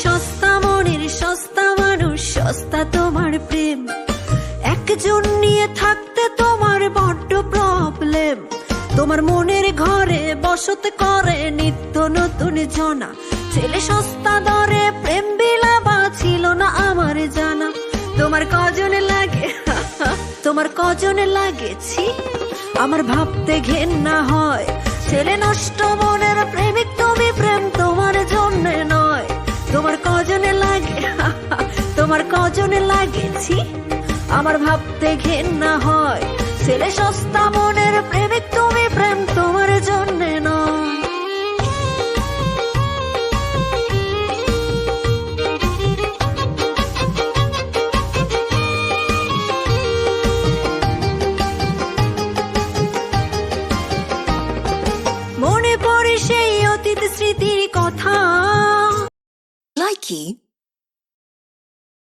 সস্তা মনের সস্তা মানুষ, সস্তা তোমার প্রেম। একজন নিয়ে থাকতে তোমার বড্ড প্রবলেম। তোমার মনের ঘরে বসত করে নিত্য নতুন জনা। ছেলে সস্তা দরে প্রেম বিলাবা ছিল না আমার জানা। তোমার কজন লাগে তোমার কজন লাগেছি আমার ভাবতে ঘেন্না হয়। ছেলে নষ্ট মনের প্রেমিক তুমি, প্রেম তোমার জন্য নয়। তোমার কজনে লাগে তোমার কজনে লাগেছি আমার ভাবতে ঘেন্না হয়। ছেলে সস্তা মনের প্রেমিক তুমি, প্রেম তোমার জন্য নয়। মনে পড়ে সেই অতীত স্মৃতির কথা। Likey